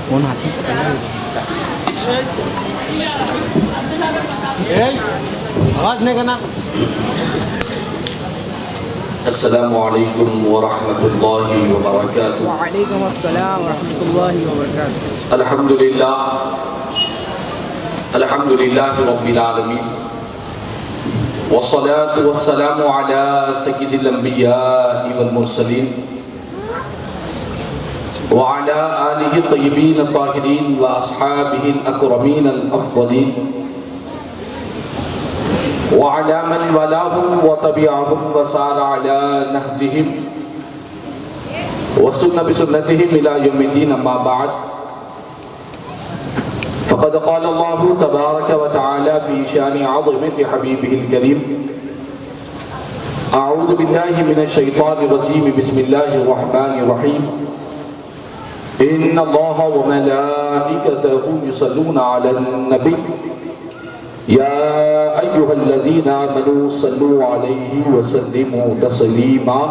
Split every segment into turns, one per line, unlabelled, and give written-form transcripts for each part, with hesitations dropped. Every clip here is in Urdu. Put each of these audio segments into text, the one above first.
فون ہاتھ آواز نہیں کرنا.
السلام علیکم ورحمۃ اللہ وبرکاتہ.
وعلیکم السلام ورحمۃ اللہ وبرکاتہ.
الحمد للہ رب العالمین والصلاة والسلام على سید الانبیاء والمرسلین وعلى آلہ الطیبین الطاہرین واصحابہ الاکرمین الافضلین وعلى من والاهم وتبعهم وسار على نهجهم واستنى بسنتهم إلى يوم الدين. أما بعد فقد قال الله تبارك وتعالى في شان عظمة حبيبه الكريم: أعوذ بالله من الشيطان الرجيم بسم الله الرحمن الرحيم إن الله وملائكته يصلون على النبي يا أيها الذين آمنوا صلوا عليه وسلموا تسليما.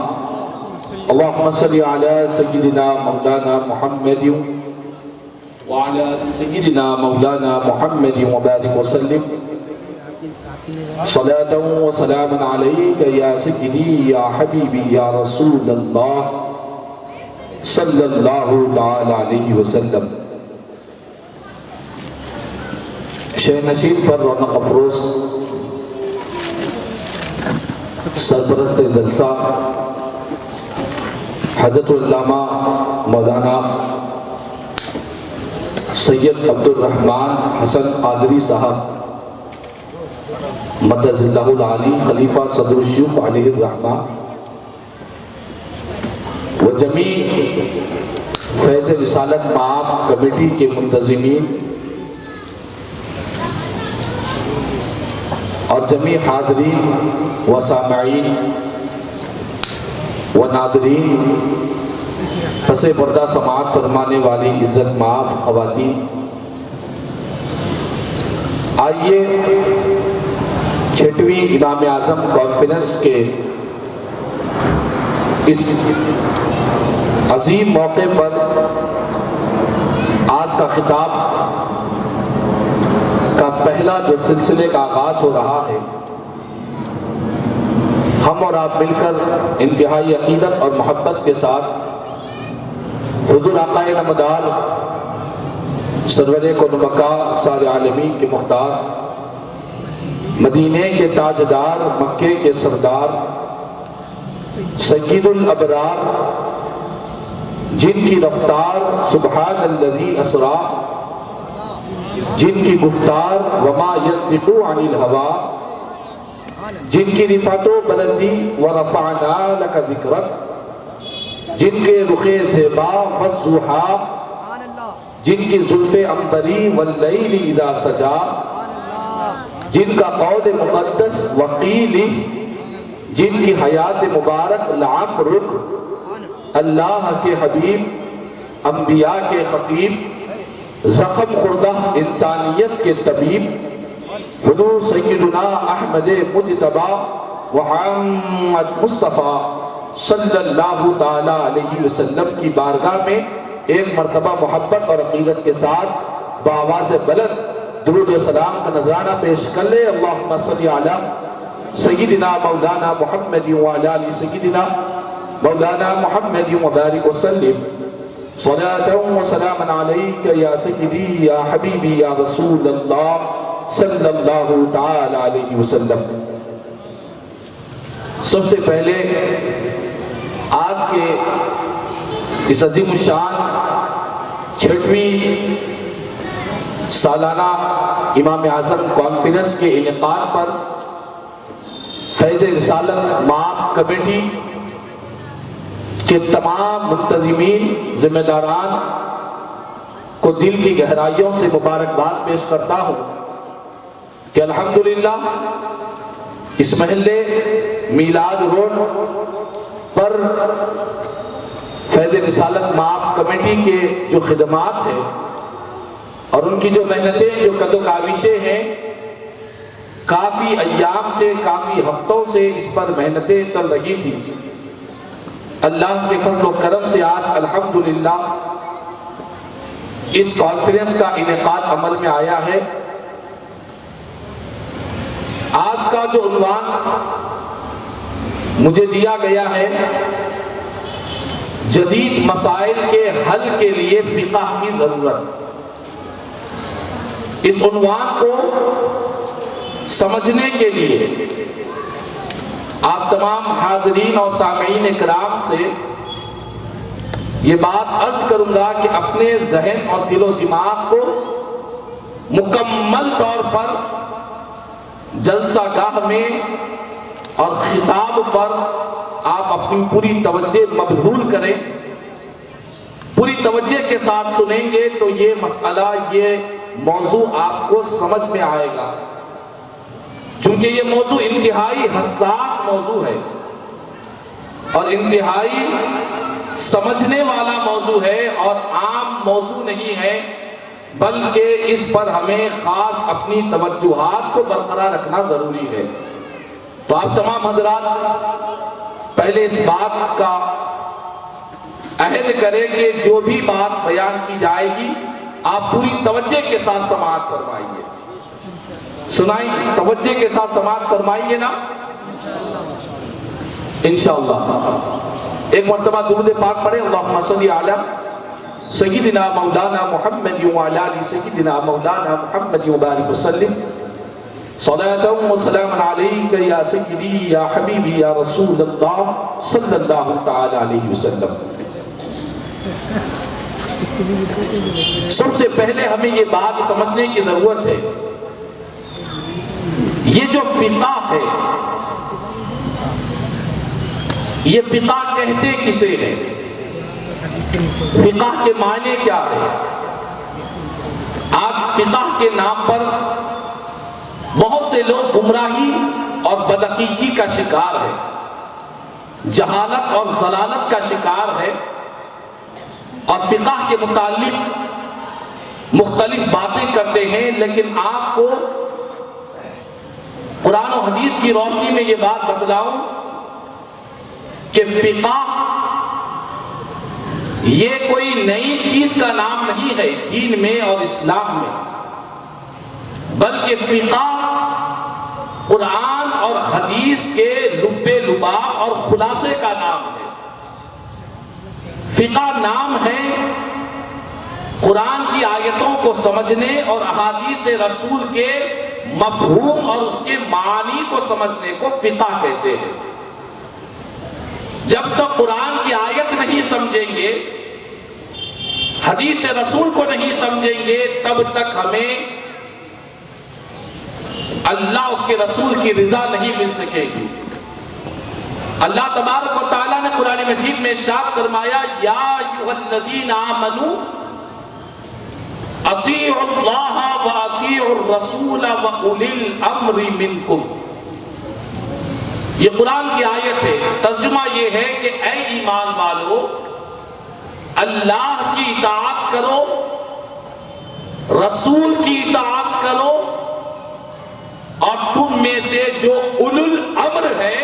اللهم صل على سيدنا مولانا محمد وعلى سيدنا مولانا محمد وبارك وسلم صلاة وسلاما عليك يا سيدي يا حبيبي يا رسول الله صلى الله تعالى عليه وسلم. شہ نشین پر رونق افروز سرپرست جلسہ حضرت علامہ مولانا سید عبد الرحمن حسن قادری صاحب مدد اللہ العالی خلیفہ صدر الشیوخ علیہ الرحمہ و جمیع فیض رسالت معاب کمیٹی کے منتظمین اور جمیع حاضرین و سامعین و ناظرین، پس پردہ سماعت فرمانے والی عزت مآب خواتین، آئیے چھٹویں امام اعظم کانفرنس کے اس عظیم موقع پر آج کا خطاب کا پہلا جو سلسلے کا آغاز ہو رہا ہے، ہم اور آپ مل کر انتہائی عقیدت اور محبت کے ساتھ حضور آقا نامدار سرور کون مکہ سارے عالمین کے مختار، مدینے کے تاجدار، مکے کے سردار، سید الابرار، جن کی رفتار سبحان الذی اسرا، جن کی گفتار وما ينطق عن الهوى، جن کی رفعت و بلندی ورفعنا لك ذکرک، جن کے رخ زیبا والضحیٰ، جن کی زلف عنبری واللیل اذا سجا، جن کا قول مقدس وقیل، جن کی حیات مبارک لعمرک، اللہ کے حبیب، انبیاء کے خطیب، زخم خوردہ انسانیت کے طبیب، حضور سیدنا احمد مجتبی محمد مصطفیٰ صلی اللہ تعالی علیہ وسلم کی بارگاہ میں ایک مرتبہ محبت اور عقیدت کے ساتھ بآواز بلند درود و سلام کا نذرانہ پیش کر لے. اللہم صلی علی سیدنا مولانا محمد وعلی آل سیدنا مولانا محمد وبارک وسلم صلاة و سلاما علیک یا سیدی یا حبیبی یا رسول اللہ صلی اللہ تعالی علیہ وسلم. سب سے پہلے آج کے اس عظیم الشان چھٹویں سالانہ امام اعظم کانفرنس کے انعقاد پر فیض رسالت معاب کمیٹی کے تمام منتظمین، ذمہ داران کو دل کی گہرائیوں سے مبارکباد پیش کرتا ہوں کہ الحمدللہ اس محلے میلاد روڈ پر فیض رسالت معاب کمیٹی کے جو خدمات ہیں اور ان کی جو محنتیں، جو قد و کاوشیں ہیں، کافی ایام سے، کافی ہفتوں سے اس پر محنتیں چل رہی تھی اللہ کے فضل و کرم سے آج الحمدللہ اس کانفرنس کا انعقاد عمل میں آیا ہے۔ آج کا جو عنوان مجھے دیا گیا ہے، جدید مسائل کے حل کے لیے فقہ کی ضرورت، اس عنوان کو سمجھنے کے لیے آپ تمام حاضرین اور سامعین اکرام سے یہ بات عرض کروں گا کہ اپنے ذہن اور دل و دماغ کو مکمل طور پر جلسہ گاہ میں اور خطاب پر آپ اپنی پوری توجہ مبذول کریں، پوری توجہ کے ساتھ سنیں گے تو یہ مسئلہ، یہ موضوع آپ کو سمجھ میں آئے گا، چونکہ یہ موضوع انتہائی حساس موضوع ہے اور انتہائی سمجھنے والا موضوع ہے اور عام موضوع نہیں ہے، بلکہ اس پر ہمیں خاص اپنی توجہات کو برقرار رکھنا ضروری ہے۔ تو آپ تمام حضرات پہلے اس بات کا عہد کریں کہ جو بھی بات بیان کی جائے گی آپ پوری توجہ کے ساتھ سماعت فرمائیے، سنائیں، توجہ کے ساتھ سماعت فرمائیے نا انشاءاللہ۔ ایک مرتبہ درود پاک پڑھیں، اللہم صلی علی سیدنا مولانا محمد وعلی آل سیدنا مولانا محمد وبارک وسلم، صلاة و سلام علیک یا سیدی یا حبیبی یا رسول اللہ صلی اللہ تعالی علیہ وسلم۔ سب سے پہلے ہمیں یہ بات سمجھنے کی ضرورت ہے، یہ جو فقہ ہے، یہ فقہ کہتے کسے ہیں؟ فقہ کے معنی کیا ہے؟ آج فقہ کے نام پر بہت سے لوگ گمراہی اور بدعقیدگی کا شکار ہے، جہالت اور ضلالت کا شکار ہے، اور فقہ کے متعلق مختلف باتیں کرتے ہیں، لیکن آپ کو قرآن و حدیث کی روشنی میں یہ بات بتلاؤں کہ فقہ یہ کوئی نئی چیز کا نام نہیں ہے دین میں اور اسلام میں، بلکہ فقہ قرآن اور حدیث کے لب لباب اور خلاصے کا نام ہے۔ فقہ نام ہے قرآن کی آیتوں کو سمجھنے اور احادیث رسول کے مفہوم اور اس کے معانی کو سمجھنے کو فقہ کہتے ہیں۔ جب تک قرآن کی آیت نہیں سمجھیں گے، حدیث رسول کو نہیں سمجھیں گے، تب تک ہمیں اللہ اس کے رسول کی رضا نہیں مل سکے گی۔ اللہ تبارک و تعالیٰ نے قرآن مجید میں ارشاد فرمایا، یا ایھا الذین آمنوا اطیعوا اللہ واطیعوا الرسول واولی الامر منکم۔ یہ قرآن کی آیت ہے، ترجمہ یہ ہے کہ اے ایمان والو، اللہ کی اطاعت کرو، رسول کی اطاعت کرو، اور تم میں سے جو اولو الامر ہے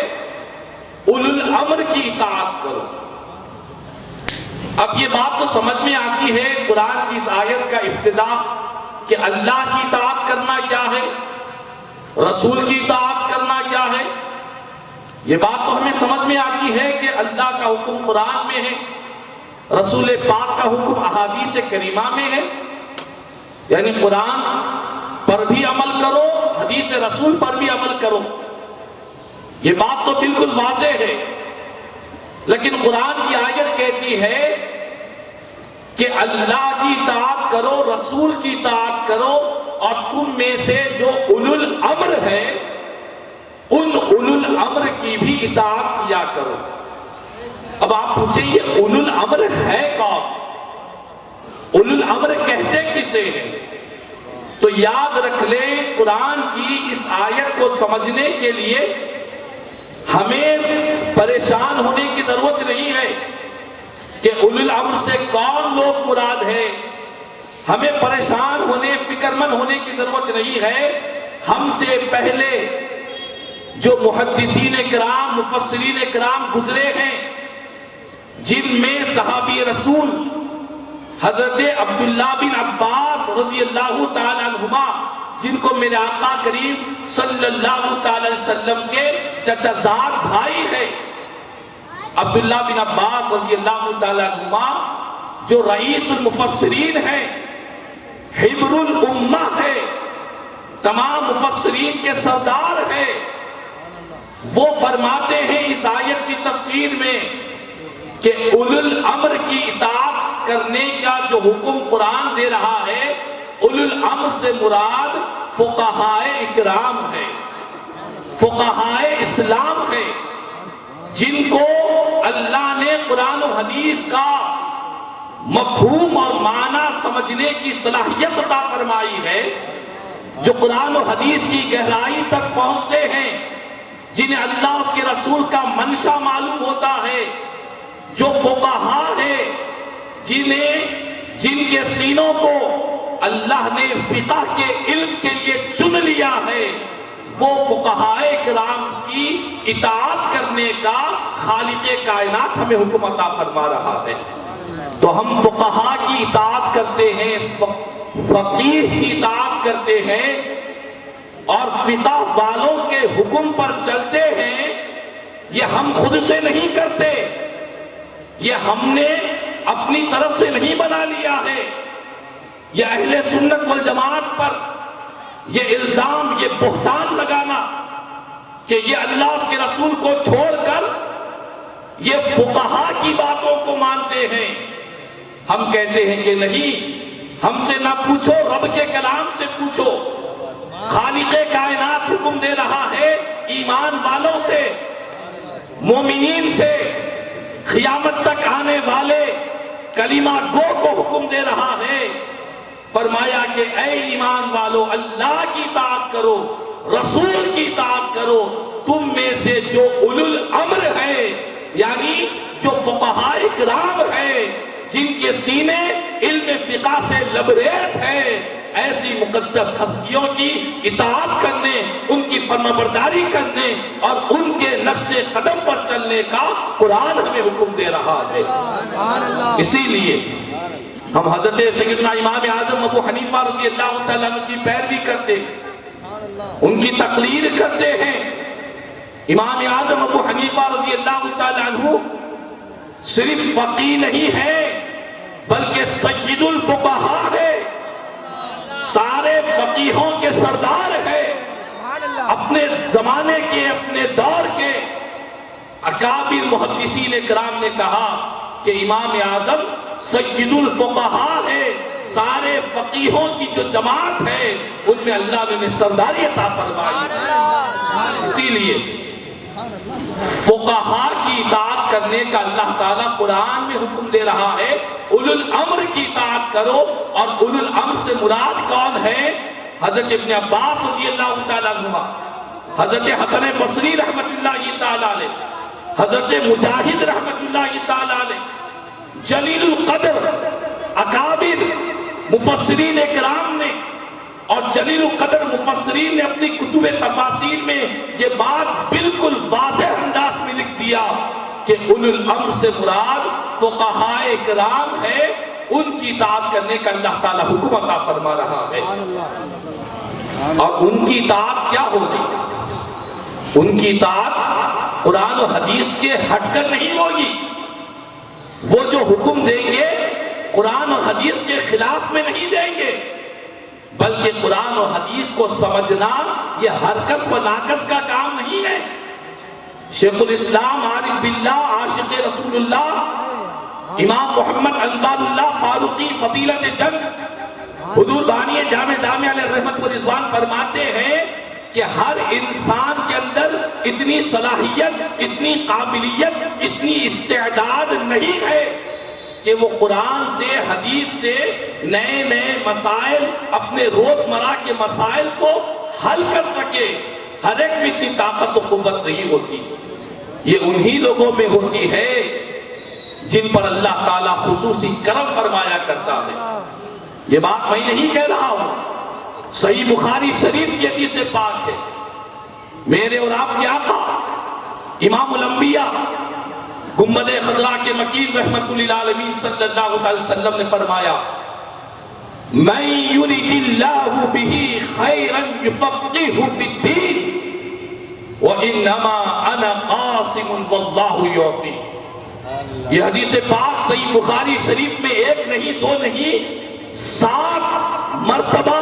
اولو الامر کی اطاعت کرو۔ اب یہ بات تو سمجھ میں آتی ہے قرآن کی اس آیت کا ابتدا کہ اللہ کی اطاعت کرنا کیا ہے، رسول کی اطاعت کرنا کیا ہے۔ یہ بات تو ہمیں سمجھ میں آتی ہے کہ اللہ کا حکم قرآن میں ہے، رسول پاک کا حکم احادیث کریمہ میں ہے، یعنی قرآن پر بھی عمل کرو، حدیث رسول پر بھی عمل کرو۔ یہ بات تو بالکل واضح ہے، لیکن قرآن کی آیت کہتی ہے کہ اللہ کی اطاعت کرو، رسول کی اطاعت کرو، اور تم میں سے جو اولو الامر ہے ان اولو الامر کی بھی اطاعت کیا کرو۔ اب آپ پوچھیں یہ اولو الامر ہے کون؟ اولو الامر کہتے کسے ہیں؟ تو یاد رکھ لیں، قرآن کی اس آیت کو سمجھنے کے لیے ہمیں پریشان ہونے کی ضرورت نہیں ہے کہ اولو الامر سے کون لوگ مراد ہے، ہمیں پریشان ہونے، فکر مند ہونے کی ضرورت نہیں ہے۔ ہم سے پہلے جو محدثین کرام، مفسرین کرام گزرے ہیں، جن میں صحابی رسول حضرت عبداللہ بن عباس رضی اللہ تعالی عنہما، جن کو میرے آقا کریم صلی اللہ تعالی وسلم کے چچا زاد بھائی ہے، عبداللہ بن عباس رضی اللہ تعالی عنہما جو رئیس المفسرین ہیں، حبر الامہ ہے، تمام مفسرین کے سردار ہے، وہ فرماتے ہیں اس آیت کی تفسیر میں کہ اولو الامر کی اطاعت کرنے کا جو حکم قرآن دے رہا ہے، اولو الامر سے مراد فقہائے اکرام ہے، فقہائے اسلام ہے، جن کو اللہ نے قرآن و حدیث کا مفہوم اور معنی سمجھنے کی صلاحیت عطا فرمائی ہے، جو قرآن و حدیث کی گہرائی تک پہنچتے ہیں، جنہیں اللہ اس کے رسول کا منشا معلوم ہوتا ہے، جو فقہا ہے، جن کے سینوں کو اللہ نے فقہ کے علم کے لیے چن لیا ہے، وہ فقہائے کرام کی اطاعت کرنے کا خالق کائنات ہمیں حکم عطا فرما رہا ہے۔ تو ہم فقہا کی اطاعت کرتے ہیں، فقیہ کی اطاعت کرتے ہیں، اور فقہ والوں کے حکم پر چلتے ہیں۔ یہ ہم خود سے نہیں کرتے، یہ ہم نے اپنی طرف سے نہیں بنا لیا ہے۔ یہ اہل سنت والجماعت پر یہ الزام، یہ بہتان لگانا کہ یہ اللہ اس کے رسول کو چھوڑ کر یہ فقہا کی باتوں کو مانتے ہیں، ہم کہتے ہیں کہ نہیں، ہم سے نہ پوچھو، رب کے کلام سے پوچھو۔ خالق کائنات حکم دے رہا ہے ایمان والوں سے، مومنین سے، قیامت تک آنے والے کلمہ گو کو حکم دے رہا ہے۔ فرمایا کہ اے ایمان والو، اللہ کی اطاعت کرو، رسول کی اطاعت کرو، تم میں سے جو اولو الامر ہے، یعنی جو فقہائے کرام ہے، جن کے سینے علم فقہ سے لبریز ہے، ایسی مقدس ہستیوں کی اطاعت کرنے، ان کی فرمانبرداری کرنے اور ان کے نقش قدم پر چلنے کا قرآن ہمیں حکم دے رہا ہے۔ اسی لیے ہم حضرت سیدنا امام اعظم ابو حنیفہ رضی اللہ تعالیٰ عنہ کی پیروی کرتے ہیں، ان کی تقلید کرتے ہیں۔ امام اعظم ابو حنیفہ رضی اللہ تعالیٰ عنہ صرف فقیہ نہیں ہے، بلکہ سید الفقہا ہے، سارے فقیہوں کے سردار ہے۔ اپنے زمانے کے، اپنے دور کے اکابر محدثین کرام نے کہا کہ امام اعظم سید الفقہا ہے، سارے فقیہوں کی جو جماعت ہے ان میں اللہ نے سرداری عطا فرمائی۔ اسی لیے فقہا کی اطاعت کرنے کا اللہ تعالیٰ قرآن میں حکم دے رہا ہے، اولو الامر کی اطاعت کرو۔ اور اولو الامر سے مراد کون ہے؟ حضرت ابن عباس رضی اللہ تعالیٰ عنہ، حضرت حسن بصری رحمت اللہ تعالیٰ علیہ، حضرت مجاہد رحمت اللہ تعالیٰ علیہ، جلیل القدر اکابر مفسرین کرام نے اور جلیل القدر مفسرین نے اپنی کتب تفاسیر میں یہ بات بالکل واضح انداز میں لکھ دیا کہ اولو الامر سے مراد فقہائے کرام ہے، ان کی اطاعت کرنے کا اللہ تعالیٰ حکم عطا فرما رہا ہے۔ اور ان کی اطاعت کیا ہوگی؟ ان کی اطاعت قرآن و حدیث کے ہٹ کر نہیں ہوگی۔ وہ جو حکم دیں گے قرآن اور حدیث کے خلاف میں نہیں دیں گے، بلکہ قرآن و حدیث کو سمجھنا یہ حرکت و ناقص کا کام نہیں ہے۔ شیخ الاسلام عارف باللہ عاشق رسول اللہ امام محمد انبار اللہ فاروقی فضیلت جنگ حضور بانی جامع دامع علیہ رحمت و رضوان فرماتے ہیں کہ ہر انسان کے اندر اتنی صلاحیت، اتنی قابلیت، اتنی استعداد نہیں ہے کہ وہ قرآن سے، حدیث سے نئے نئے مسائل، اپنے روزمرہ کے مسائل کو حل کر سکے۔ ہر ایک میں اتنی طاقت و قوت نہیں ہوتی، یہ انہی لوگوں میں ہوتی ہے جن پر اللہ تعالیٰ خصوصی کرم فرمایا کرتا ہے۔ یہ بات میں نہیں کہہ رہا ہوں، صحیح بخاری شریف کی حدیث پاک ہے، میرے اور آپ کے آقا امام الانبیاء گنبد خضراء کے مکین رحمت للعالمین صلی اللہ علیہ وسلم نے فرمایا من یرید اللہ بہ خیرا یفقہہ فی الدین وانما انا قاسم واللہ یعطی. یہ حدیث پاک صحیح بخاری شریف میں ایک نہیں دو نہیں 7 مرتبہ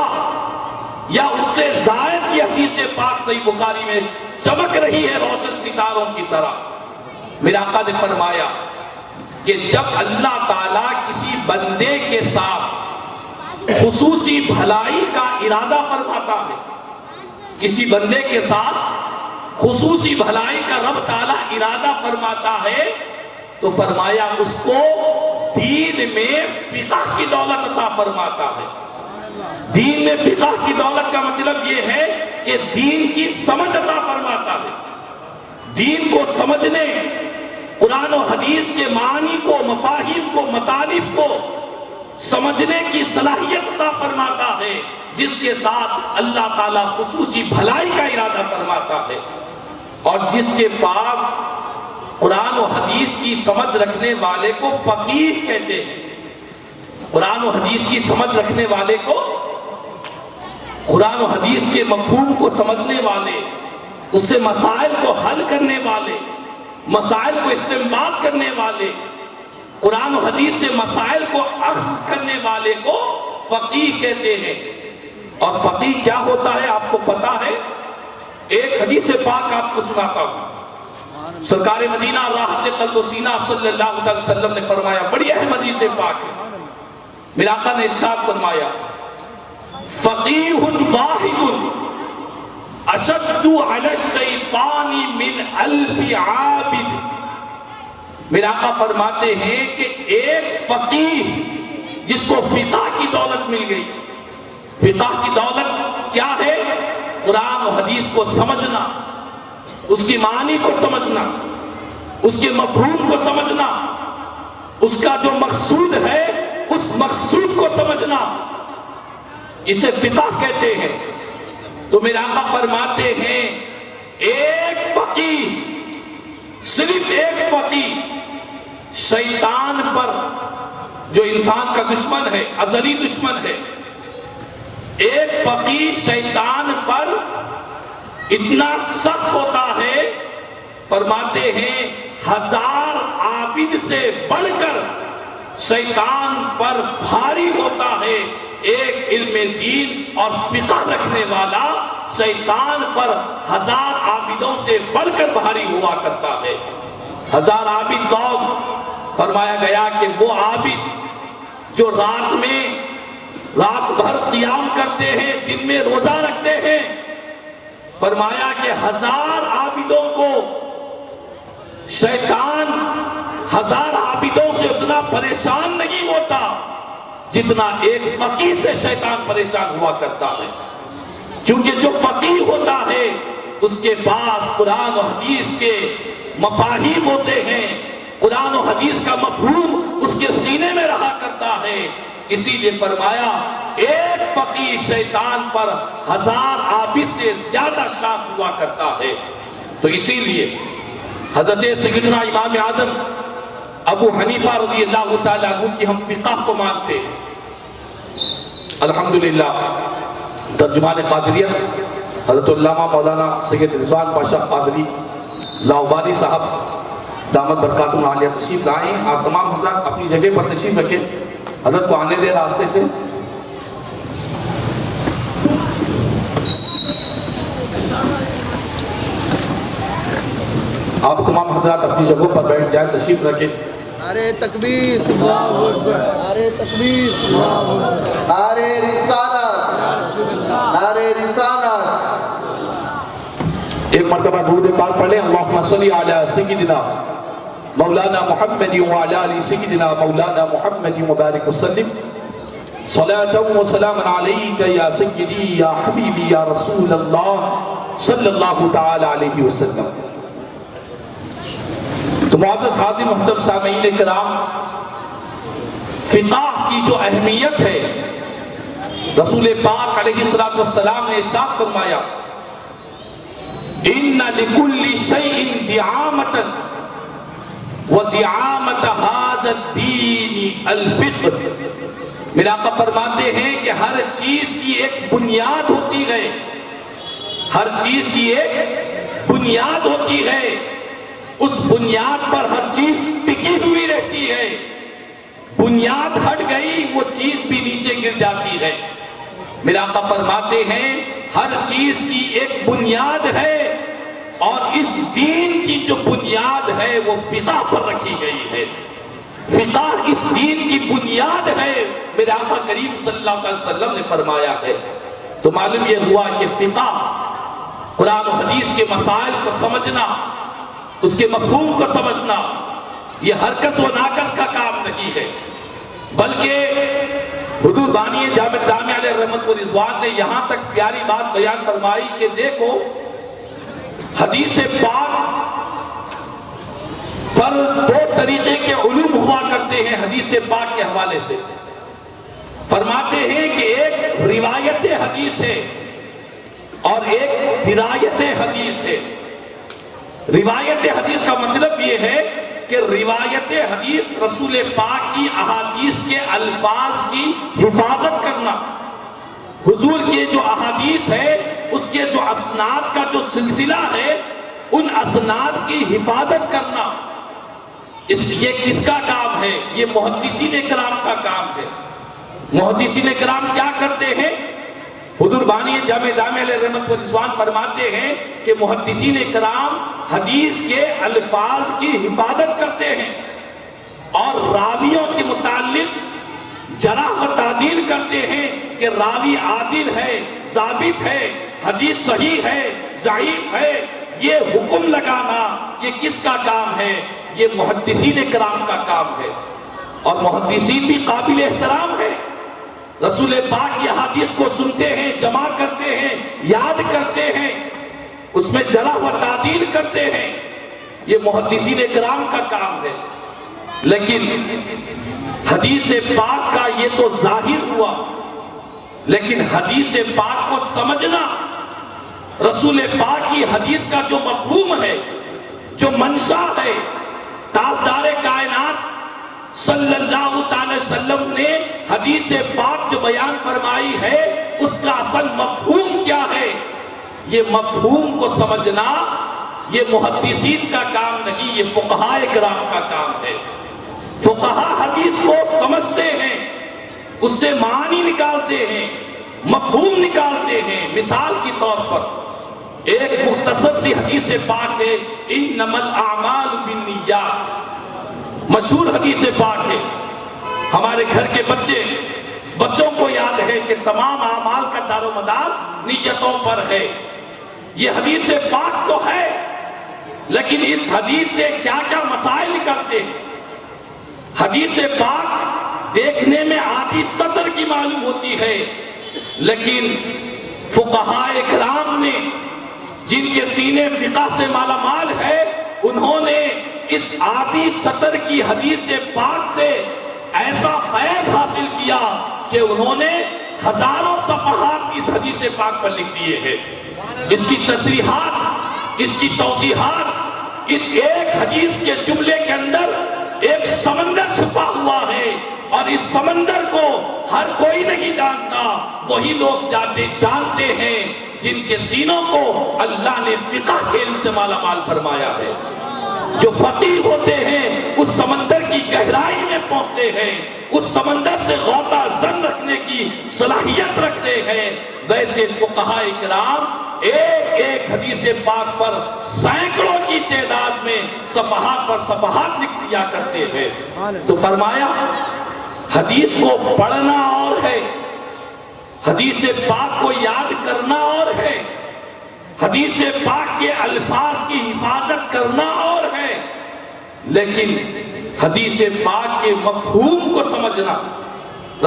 یا اس سے زائد یہ حدیث پاک صحیح بخاری میں چمک رہی ہے روشن ستاروں کی طرح. میرے آقا نے فرمایا کہ جب اللہ تعالیٰ کسی بندے کے ساتھ خصوصی بھلائی کا ارادہ فرماتا ہے، کسی بندے کے ساتھ خصوصی بھلائی کا رب تعالیٰ ارادہ فرماتا ہے تو فرمایا اس کو دین میں فقہ کی دولت عطا فرماتا ہے. دین میں فقہ کی دولت کا مطلب یہ ہے کہ دین کی سمجھ عطا فرماتا ہے. دین کو سمجھنے، قرآن و حدیث کے معنی کو، مفاہیم کو، مطالب کو سمجھنے کی صلاحیت عطا فرماتا ہے، جس کے ساتھ اللہ تعالیٰ خصوصی بھلائی کا ارادہ فرماتا ہے. اور جس کے پاس قرآن و حدیث کی سمجھ رکھنے والے کو فقیہ کہتے ہیں. قرآن و حدیث کی سمجھ رکھنے والے کو، قرآن و حدیث کے مفہوم کو سمجھنے والے، اس سے مسائل کو حل کرنے والے، مسائل کو استنباط کرنے والے، قرآن و حدیث سے مسائل کو اخذ کرنے والے کو فقیہ کہتے ہیں. اور فقیہ کیا ہوتا ہے آپ کو پتا ہے؟ ایک حدیث پاک آپ کو سناتا ہوں. سرکار مدینہ راحت قلب و سینہ صلی اللہ علیہ وسلم نے فرمایا، بڑی اہم حدیث پاک ہے. میرے آقا نے ارشاد فرمایا فقیہ واحد اشد علی الشیطان من 1000 عابد. میرے آقا فرماتے ہیں کہ ایک فقیہ جس کو فقہ کی دولت مل گئی. فقہ کی دولت کیا ہے؟ قرآن و حدیث کو سمجھنا، اس کی معنی کو سمجھنا، اس کے مفہوم کو سمجھنا، اس کا جو مقصود ہے اس مقصود کو سمجھنا، اسے فقہ کہتے ہیں. تو میرے آقا فرماتے ہیں ایک فقیہ، صرف ایک فقیہ شیطان پر، جو انسان کا دشمن ہے، ازلی دشمن ہے، ایک فقیہ شیطان پر اتنا سخت ہوتا ہے، فرماتے ہیں 1000 عابد سے بڑھ کر شیطان پر بھاری ہوتا ہے ایک علم دین اور فقہ رکھنے والا. شیطان پر 1000 عابدوں سے بڑھ کر بھاری ہوا کرتا ہے. 1000 عابد کون؟ فرمایا گیا کہ وہ عابد جو رات بھر قیام کرتے ہیں، دن میں روزہ رکھتے ہیں. فرمایا کہ 1000 عابدوں کو شیطان 1000 عابدوں سے اتنا پریشان نہیں ہوتا جتنا ایک فقیہ سے شیطان پریشان ہوا کرتا ہے. کیونکہ جو فقیہ ہوتا ہے اس کے پاس قرآن و حدیث کے مفاہیم ہوتے ہیں، قرآن و حدیث کا مفہوم اس کے سینے میں رہا کرتا ہے. اسی لیے فرمایا ایک فقیہ شیطان پر 1000 عابد سے زیادہ شاق ہوا کرتا ہے. تو اسی لیے حضرت سیدنا امام اعظم ابو حنیفہ رضی اللہ تعالیٰ عنہ کی ہم فقہ کو مانتے ہیں. الحمدللہ ترجمان قادریت حضرت علامہ مولانا سید رضوان پاشا قادری لاہوری صاحب دامت برکاتہم العالیہ تشریف لائیں. آپ تمام حضرات اپنی جگہ پر تشریف رکھیں، حضرت کو آنے دے راستے سے. آپ تمام حضرات اپنی جگہوں پر بیٹھ جائیں، تشریف رکھیں.
نعرہ تکبیر، اللہ اکبر، نعرہ تکبیر، اللہ اکبر، نعرہ رسالت، نعرہ رسالت.
ایک مرتبہ درود پاک پڑھ لیں. اللہم صلی علی سیدنا مولانا محمد وعلی آل سیدنا مولانا محمد مبارک وسلم. صلاة و سلام علیک یا سیدی یا حبیبی یا رسول اللہ صلی اللہ تعالی علیہ وسلم. تو معزز حاضر محترم سامعین کرام، فقہ کی جو اہمیت ہے رسول پاک علیہ السلام نے ارشاد فرمایا ان لکل شیء دعامۃ وَدِعَامَةَ هَذَا الدِّينِ الْفِقْهِ۔ میرے آقا فرماتے ہیں کہ ہر چیز کی ایک بنیاد ہوتی ہے، ہر چیز کی ایک بنیاد ہوتی ہے، اس بنیاد پر ہر چیز ٹکی ہوئی رہتی ہے، بنیاد ہٹ گئی وہ چیز بھی نیچے گر جاتی ہے۔ میرے آقا فرماتے ہیں ہر چیز کی ایک بنیاد ہے، اور اس دین کی جو بنیاد ہے وہ فقہ پر رکھی گئی ہے، فقہ اس دین کی بنیاد ہے، میرے آقا کریم صلی اللہ علیہ وسلم نے فرمایا ہے۔ تو معلوم یہ ہوا کہ فقہ قرآن و حدیث کے مسائل کو سمجھنا، اس کے مفہوم کو سمجھنا، یہ ہر کس و ناکس کا کام نہیں ہے، بلکہ حضور بانی جامع دامع علیہ رحمت و رضوان نے یہاں تک پیاری بات بیان فرمائی کہ دیکھو حدیث پاک پر دو طریقے کے علوم ہوا کرتے ہیں حدیث پاک کے حوالے سے۔ فرماتے ہیں کہ ایک روایت حدیث ہے اور ایک درایت حدیث ہے۔ روایت حدیث کا مطلب یہ ہے کہ روایت حدیث رسول پاک کی احادیث کے الفاظ کی حفاظت کرنا، حضور کے جو احادیث ہے اس کے جو اسناد کا جو سلسلہ ہے ان اسناد کی حفاظت کرنا، یہ کس کا کام ہے؟ یہ محدثین کرام کا کام ہے۔ محدثین کرام کیا کرتے ہیں؟ حضور بانی جامع دامع علیہ رحمت و رضوان فرماتے ہیں کہ محدثین کرام حدیث کے الفاظ کی حفاظت کرتے ہیں اور راویوں کے متعلق جرح و تعدیل کرتے ہیں کہ راوی عادل ہے، ثابت ہے، حدیث صحیح ہے، ضعیف ہے۔ یہ حکم لگانا یہ کس کا کام ہے؟ یہ محدثین کرام کا کام ہے، اور محدثین بھی قابل احترام ہے، رسول پاک کی حدیث کو سنتے ہیں، جمع کرتے ہیں، یاد کرتے ہیں، اس میں جرح و تعدیل کرتے ہیں، یہ محدثین کرام کا کام ہے۔ لیکن حدیث پاک کا یہ تو ظاہر ہوا، لیکن حدیث پاک کو سمجھنا، رسول پاک کی حدیث کا جو مفہوم ہے، جو منشا ہے، تاجدار کائنات صلی اللہ تعالی وسلم نے حدیث پاک جو بیان فرمائی ہے اس کا اصل مفہوم کیا ہے، یہ مفہوم کو سمجھنا یہ محدثین کا کام نہیں، یہ فقہاء کرام کا کام ہے۔ فقہاء حدیث کو سمجھتے ہیں، اس سے معنی نکالتے ہیں، مفہوم نکالتے ہیں۔ مثال کی طور پر ایک مختصر سی حدیث پاک ہے، انما الاعمال بالنیات، مشہور حدیث پاک ہے، ہمارے گھر کے بچوں کو یاد ہے کہ تمام اعمال کا دار و مدار نیتوں پر ہے۔ یہ حدیث پاک تو ہے، لیکن اس حدیث سے کیا کیا مسائل نکلتے ہیں؟ حدیث پاک دیکھنے میں آدھی سطر کی معلوم ہوتی ہے، لیکن فقہاء کرام نے جن کے سینے فقہ سے مالا مال ہے، انہوں نے اس آدھی سطر کی حدیث پاک سے ایسا فیض حاصل کیا کہ انہوں نے ہزاروں صفحات اس حدیث پاک پر لکھ دیے ہیں۔ اس کی تصریحات، اس کی توضیحات، اس ایک حدیث کے جملے کے اندر ایک سمندر چھپا ہوا ہے، اور اس سمندر کو ہر کوئی نہیں جانتا، وہی لوگ جانتے ہیں جن کے سینوں کو اللہ نے فقہ کے علم سے مالا مال فرمایا ہے۔ جو فقیہ ہوتے ہیں اس سمندر کی گہرائی میں پہنچتے ہیں، اس سمندر سے غوطہ زن رکھنے کی صلاحیت رکھتے ہیں۔ ویسے فقہاء کرام ایک ایک حدیث پاک پر سینکڑوں کی تعداد میں صفحات پر صفحات لکھ دیا کرتے ہیں۔ تو فرمایا حدیث کو پڑھنا اور ہے، حدیث پاک کو یاد کرنا اور ہے، حدیث پاک کے الفاظ کی حفاظت کرنا اور ہے، لیکن حدیث پاک کے مفہوم کو سمجھنا،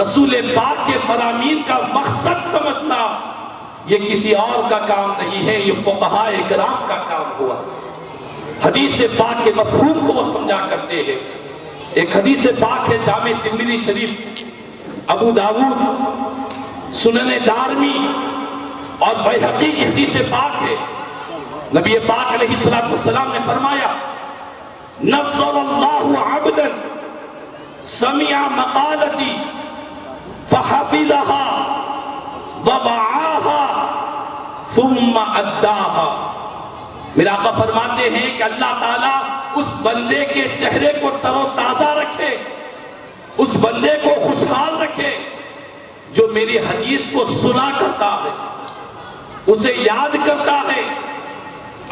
رسول پاک کے فرامین کا مقصد سمجھنا، یہ کسی اور کا کام نہیں ہے، یہ فقہاء کرام کا کام ہوا۔ حدیث پاک کے مفہوم کو وہ سمجھا کرتے ہیں۔ ایک حدیث پاک ہے جامع ترمذی شریف، ابو داؤد، سنن دارمی اور بیہقی کی حدیث پاک ہے۔ نبی پاک علیہ السلام نے فرمایا نصر اللہ عبدا سمع مقالتی فحفظها ووعاها ثم اداها۔ میرا آقا فرماتے ہیں کہ اللہ تعالیٰ اس بندے کے چہرے کو تر و تازہ رکھے، اس بندے کو خوشحال رکھے جو میری حدیث کو سنا کرتا ہے، اسے یاد کرتا ہے،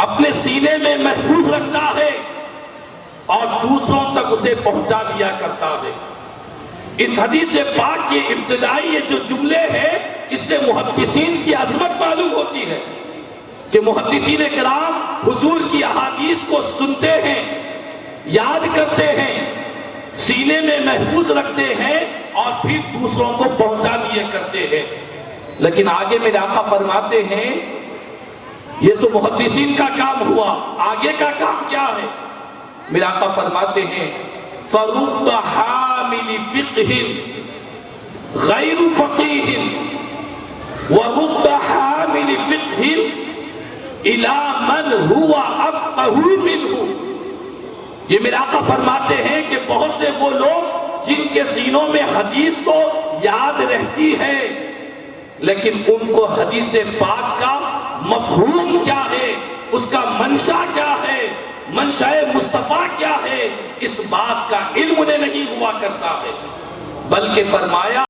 اپنے سینے میں محفوظ رکھتا ہے اور دوسروں تک اسے پہنچا دیا کرتا ہے۔ اس حدیث پاک کی ابتدائی یہ جو جملے ہیں، اس سے محدثین کی عظمت معلوم ہوتی ہے کہ محدثین کرام حضور کی احادیث کو سنتے ہیں، یاد کرتے ہیں، سینے میں محفوظ رکھتے ہیں اور پھر دوسروں کو پہنچا دیا کرتے ہیں۔ لیکن آگے میرے آقا فرماتے ہیں یہ تو محدثین کا کام ہوا، آگے کا کام کیا ہے؟ میرے آقا فرماتے ہیں فَرُبَّ حَامِلِ فِقْهٍ غَيْرُ فَقِيهٍ وَرُبَّ حَامِلِ فِقْهٍ إِلَى مَنْ هُوَ أَفْقَهُ مِنْهُ۔ یہ میرے آقا فرماتے ہیں کہ بہت سے وہ لوگ جن کے سینوں میں حدیث تو یاد رہتی ہے لیکن ان کو حدیث پاک کا مفہوم کیا ہے، اس کا منشا کیا ہے، منشاء مصطفیٰ کیا ہے، اس بات کا علم انہیں نہیں ہوا کرتا ہے۔ بلکہ فرمایا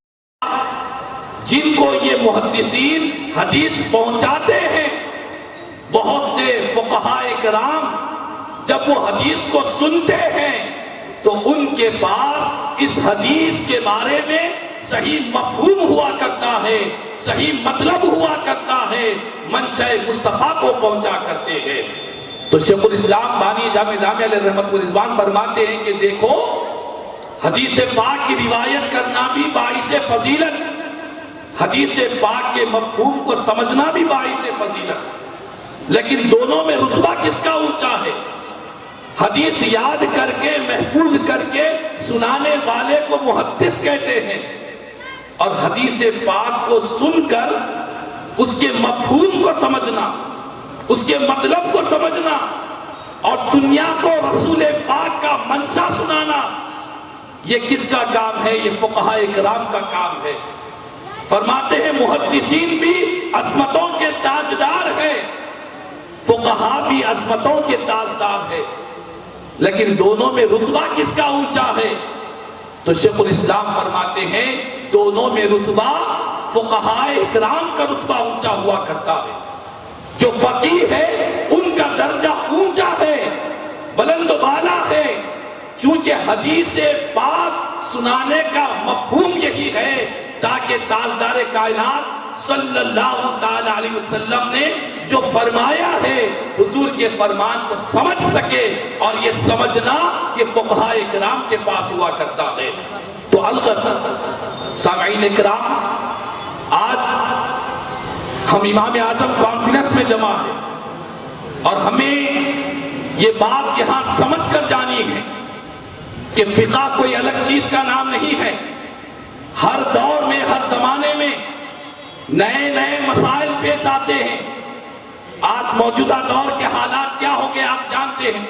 جن کو یہ محدثین حدیث پہنچاتے ہیں، بہت سے فقہاء کرام جب وہ حدیث کو سنتے ہیں تو ان کے پاس اس حدیث کے بارے میں صحیح مفہوم ہوا کرتا ہے، صحیح مطلب ہوا کرتا ہے، منشاء مصطفیٰ کو پہنچا کرتے ہیں۔ تو شیخ الاسلام بانی جامع جامعہ علیہ رحمت و رضوان فرماتے ہیں کہ دیکھو حدیث پاک کی روایت کرنا بھی باعث فضیلت، حدیث پاک کے مفہوم کو سمجھنا بھی باعث فضیلت، لیکن دونوں میں رتبہ کس کا اونچا ہے؟ حدیث یاد کر کے محفوظ کر کے سنانے والے کو محدث کہتے ہیں، اور حدیث پاک کو سن کر اس کے مفہوم کو سمجھنا، اس کے مطلب کو سمجھنا اور دنیا کو رسول پاک کا منشا سنانا، یہ کس کا کام ہے؟ یہ فقہاء کرام کا کام ہے۔ فرماتے ہیں محدثین بھی عظمتوں کے تاجدار ہیں، فقہاء بھی عظمتوں کے تاجدار ہیں، لیکن دونوں میں رتبہ کس کا اونچا ہے؟ تو شیخ الاسلام فرماتے ہیں دونوں میں رتبہ فقہاء کرام کا رتبہ اونچا ہوا کرتا ہے۔ جو فقیہ ہے ان کا درجہ اونچا ہے، بلند و بالا ہے، چونکہ حدیث پاک سنانے کا مفہوم یہی ہے تاکہ تاجدار کائنات صلی اللہ تعالی علیہ وسلم نے جو فرمایا ہے حضور کے فرمان کو سمجھ سکے، اور یہ سمجھنا یہ فقہاء کرام کے پاس ہوا کرتا ہے۔ تو الغرض سامعین کرام، آج ہم امام اعظم کانفرنس میں جمع ہیں اور ہمیں یہ بات یہاں سمجھ کر جانی ہے کہ فقہ کوئی الگ چیز کا نام نہیں ہے۔ ہر دور میں، ہر زمانے میں نئے نئے مسائل پیش آتے ہیں۔ آج موجودہ دور کے حالات کیا ہو گئے آپ جانتے ہیں۔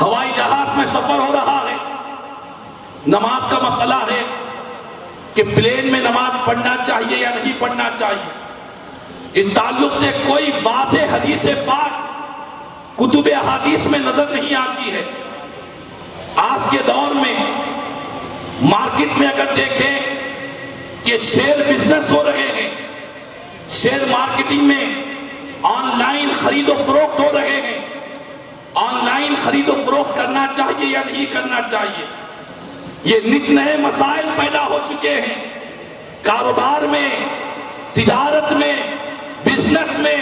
ہوائی جہاز میں سفر ہو رہا ہے، نماز کا مسئلہ ہے کہ پلین میں نماز پڑھنا چاہیے یا نہیں پڑھنا چاہیے، اس تعلق سے کوئی واضح حدیث پاک کتب احادیث میں نظر نہیں آتی ہے۔ آج کے دور میں مارکیٹ میں اگر دیکھیں کہ شیئر بزنس ہو رہے ہیں، شیئر مارکیٹنگ میں آن لائن خرید و فروخت ہو رہے ہیں، آن لائن خرید و فروخت کرنا چاہیے یا نہیں کرنا چاہیے، یہ نت نئے مسائل پیدا ہو چکے ہیں۔ کاروبار میں، تجارت میں، بزنس میں،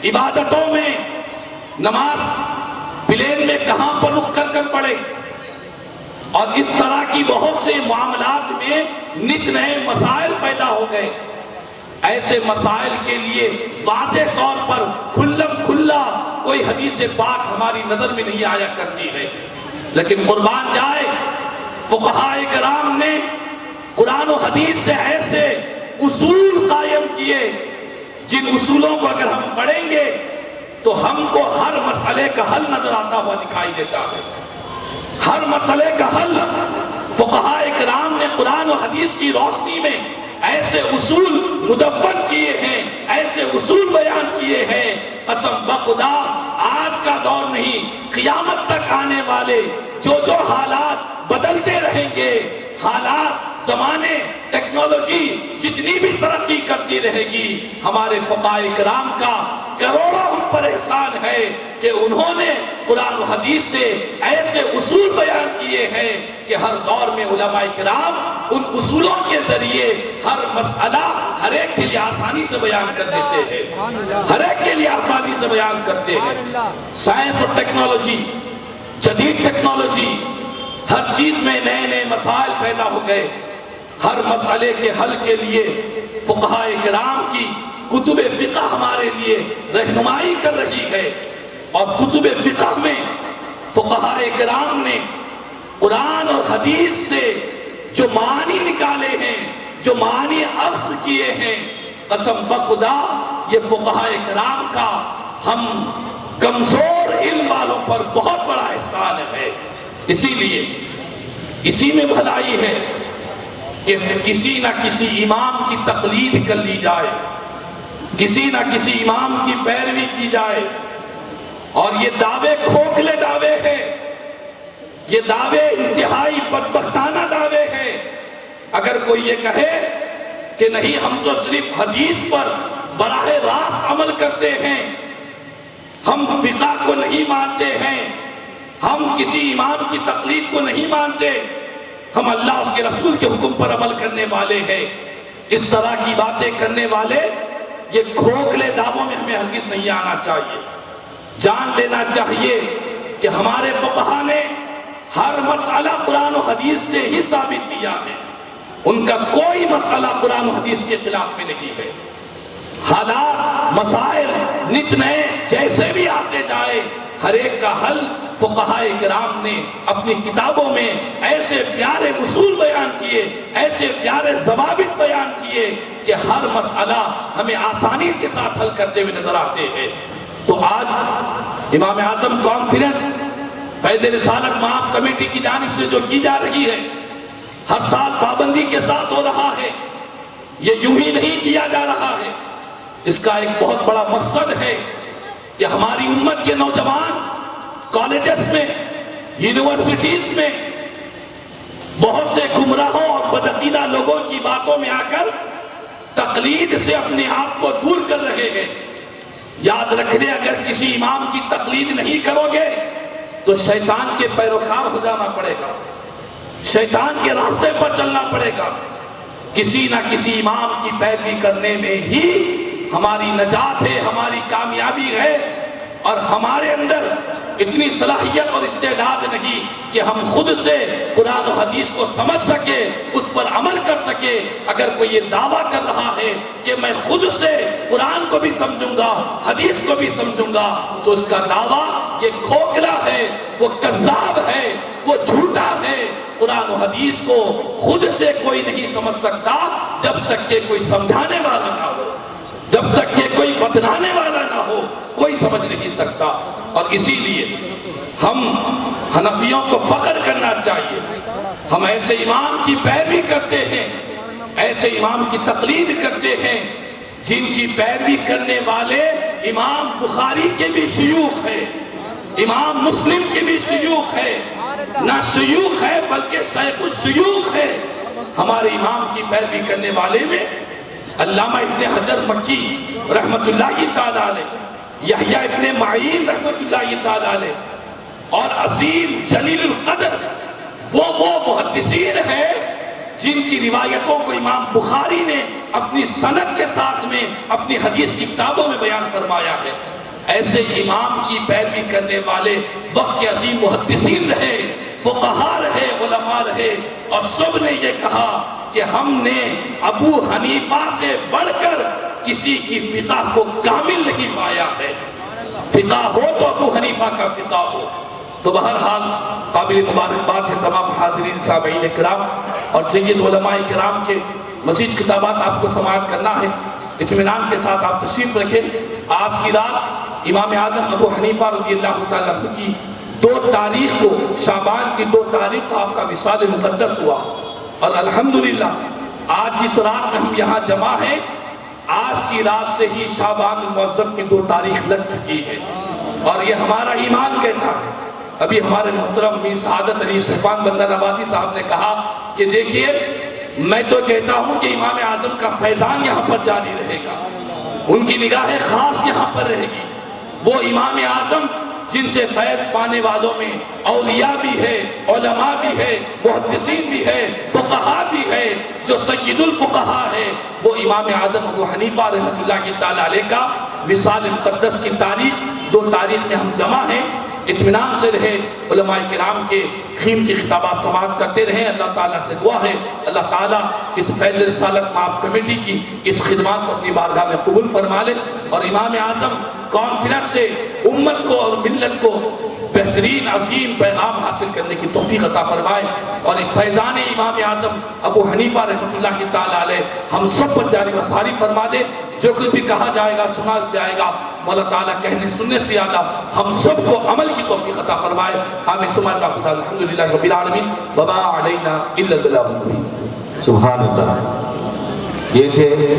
عبادتوں میں، نماز پلین میں کہاں پر رک کر کر پڑے، اور اس طرح کی بہت سے معاملات میں نت نئے مسائل پیدا ہو گئے۔ ایسے مسائل کے لیے واضح طور پر کھلم کھلا کوئی حدیث پاک ہماری نظر میں نہیں آیا کرتی ہے، لیکن قربان جائے فقہاء کرام نے قرآن و حدیث سے ایسے اصول قائم کیے جن اصولوں کو اگر ہم پڑھیں گے تو ہم کو ہر مسئلے کا حل نظر آتا ہوا دکھائی دیتا ہے۔ ہر مسئلے کا حل فقہاء کرام نے قرآن و حدیث کی روشنی میں ایسے اصول مدون کیے ہیں، ایسے اصول بیان کیے ہیں، قسم بخدا آج کا دور نہیں، قیامت تک آنے والے جو حالات بدلتے رہیں گے، حالات، زمانے، ٹیکنالوجی جتنی بھی ترقی کرتی رہے گی، ہمارے فقہاء کرام کا کروڑوں ہم پر احسان ہے کہ انہوں نے قرآن و حدیث سے ایسے اصول بیان کیے ہیں کہ ہر دور میں علماء کرام ان اصولوں کے ذریعے ہر مسئلہ ہر ایک کے لیے آسانی سے بیان کر دیتے ہیں، ہر ایک کے لیے آسانی سے بیان کرتے ہیں۔ سائنس اور ٹیکنالوجی، جدید ٹیکنالوجی، ہر چیز میں نئے نئے مسائل پیدا ہو گئے۔ ہر مسئلے کے حل کے لیے فقہاء کرام کی کتب فقہ ہمارے لیے رہنمائی کر رہی ہے، اور کتب فقہ میں فقہاء کرام نے قرآن اور حدیث سے جو معنی نکالے ہیں، جو معنی عرض کیے ہیں، قسم بخدا یہ فقہاء کرام کا ہم کمزور علم والوں پر بہت بڑا احسان ہے۔ اسی لیے اسی میں بھلائی ہے کہ کسی نہ کسی امام کی تقلید کر لی جائے، کسی نہ کسی امام کی پیروی کی جائے، اور یہ دعوے کھوکھلے دعوے ہیں، یہ دعوے انتہائی بدبختانہ دعوے ہیں۔ اگر کوئی یہ کہے کہ نہیں ہم تو صرف حدیث پر براہ راست عمل کرتے ہیں، ہم فقہ کو نہیں مانتے ہیں، ہم کسی امام کی تقلید کو نہیں مانتے، ہم اللہ اس کے رسول کے حکم پر عمل کرنے والے ہیں، اس طرح کی باتیں کرنے والے یہ کھوکھلے دعووں میں ہمیں ہرگز نہیں آنا چاہیے۔ جان لینا چاہیے کہ ہمارے فقہاء نے ہر مسئلہ قرآن و حدیث سے ہی ثابت کیا ہے، ان کا کوئی مسئلہ قرآن و حدیث کے خلاف میں نہیں ہے۔ حالات، مسائل نت نئے جیسے بھی آتے جائے، ہر ایک کا حل فقہاء کرام نے اپنی کتابوں میں ایسے پیارے اصول بیان کیے، ایسے پیارے ضوابط بیان کیے کہ ہر مسئلہ ہمیں آسانی کے ساتھ حل کرتے ہوئے نظر آتے ہیں۔ تو آج امام اعظم کانفرنس فیض رسالت مآب کمیٹی کی جانب سے جو کی جا رہی ہے، ہر سال پابندی کے ساتھ ہو رہا ہے، یہ یوں ہی نہیں کیا جا رہا ہے، اس کا ایک بہت بڑا مقصد ہے کہ ہماری امت کے نوجوان کالجز میں، یونیورسٹیز میں بہت سے گمراہوں اور بدعقیدہ لوگوں کی باتوں میں آ کر تقلید سے اپنے آپ کو دور کر رہے ہیں۔ یاد رکھ لیں، اگر کسی امام کی تقلید نہیں کرو گے تو شیطان کے پیروکار ہو جانا پڑے گا، شیطان کے راستے پر چلنا پڑے گا۔ کسی نہ کسی امام کی پیروی کرنے میں ہی ہماری نجات ہے، ہماری کامیابی ہے، اور ہمارے اندر اتنی صلاحیت اور استعداد نہیں کہ ہم خود سے قرآن و حدیث کو سمجھ سکے، اس پر عمل کر سکے۔ اگر کوئی یہ دعویٰ کر رہا ہے کہ میں خود سے قرآن کو بھی سمجھوں گا، حدیث کو بھی سمجھوں گا، تو اس کا دعویٰ یہ کھوکھلا ہے، وہ کذاب ہے، وہ جھوٹا ہے۔ قرآن و حدیث کو خود سے کوئی نہیں سمجھ سکتا جب تک کہ کوئی سمجھانے والا نہ ہو، جب تک کہ کوئی بتلانے والا نہ ہو، کوئی سمجھ نہیں سکتا۔ اور اسی لیے ہم حنفیوں کو فخر کرنا چاہیے، ہم ایسے امام کی پیروی کرتے ہیں، ایسے امام کی تقلید کرتے ہیں جن کی پیروی کرنے والے امام بخاری کے بھی شیوخ ہیں، امام مسلم کے بھی شیوخ ہیں، نہ شیوخ ہے بلکہ شیخ الشیوخ ہے۔ ہمارے امام کی پیروی کرنے والے میں علامہ ابن حجر مکی رحمت اللہ تعالیٰ علیہ، یحییٰ ابن معین رحمت اللہ تعالیٰ علیہ، اور عظیم جلیل القدر وہ محدثین ہیں جن کی روایتوں کو امام بخاری نے اپنی سند کے ساتھ میں اپنی حدیث کی کتابوں میں بیان فرمایا ہے۔ ایسے امام کی پیروی کرنے والے وقت کے عظیم محدثین رہے، فقہاء رہے، علماء رہے، اور سب نے یہ کہا کہ ہم نے ابو حنیفہ سے بڑھ کر کسی کی فقہ کو کامل نہیں پایا ہے۔ فقہ ہو تو ابو حنیفہ کا فقہ ہو۔ تو بہرحال قابل مبارکباد ہے تمام حاضرین سامعین کرام اور جید علماء کرام کے مزید کتابات آپ کو سماعت کرنا ہے، اطمینان کے ساتھ آپ تشریف رکھیں۔ آج کی رات امام اعظم ابو حنیفہ رضی اللہ تعالیٰ عنہ کی 2 تاریخ کو، شعبان کی 2 تاریخ کو آپ کا وصال مقدس ہوا، اور الحمدللہ آج جس رات میں ہم یہاں جمع ہیں، آج کی رات سے ہی شعبان المعظم کی 2 تاریخ لگ چکی ہے، اور یہ ہمارا ایمان کہتا ہے۔ ابھی ہمارے محترم میر سعادت علی صفوان بندر نوازی صاحب نے کہا کہ دیکھیے میں تو کہتا ہوں کہ امام اعظم کا فیضان یہاں پر جاری رہے گا، ان کی نگاہ خاص یہاں پر رہے گی۔ وہ امام اعظم جن سے فیض پانے والوں میں اولیاء بھی ہے، علماء بھی ہے، محدثین بھی ہے، فقہاء بھی ہے، جو سید الفقہاء ہے، وہ امام اعظم ابو حنیفہ رحمۃ اللہ تعالی علیہ کا وصال مقدس کی تاریخ 2 تاریخ میں ہم جمع ہیں۔ اطمینان سے رہے، علماء کرام کے قیمتی خطابات سماعت کرتے رہیں۔ اللہ تعالیٰ سے دعا ہے اللہ تعالیٰ اس فیض رسالت مآب کمیٹی کی اس خدمات کو اپنی بارگاہ میں قبول فرما لے، اور امام اعظم کانفرنس سے امت کو اور ملت کو بہترین عظیم پیغام حاصل کرنے کی توفیق عطا فرمائے، اور فیضان امام اعظم ابو حنیفہ رحمۃ اللہ تعالی علیہ ہم سب پر جاری و ساری فرما دے۔ جو کچھ بھی کہا جائے گا، سنا جائے گا، مولا تعالیٰ کہنے سننے سے زیادہ ہم سب کو عمل کی توفیق عطا فرمائے۔ آمین ثم آمین۔ الحمدللہ رب العالمین وما علینا الا البلاغ المبین۔
سبحان اللہ۔ یہ تھے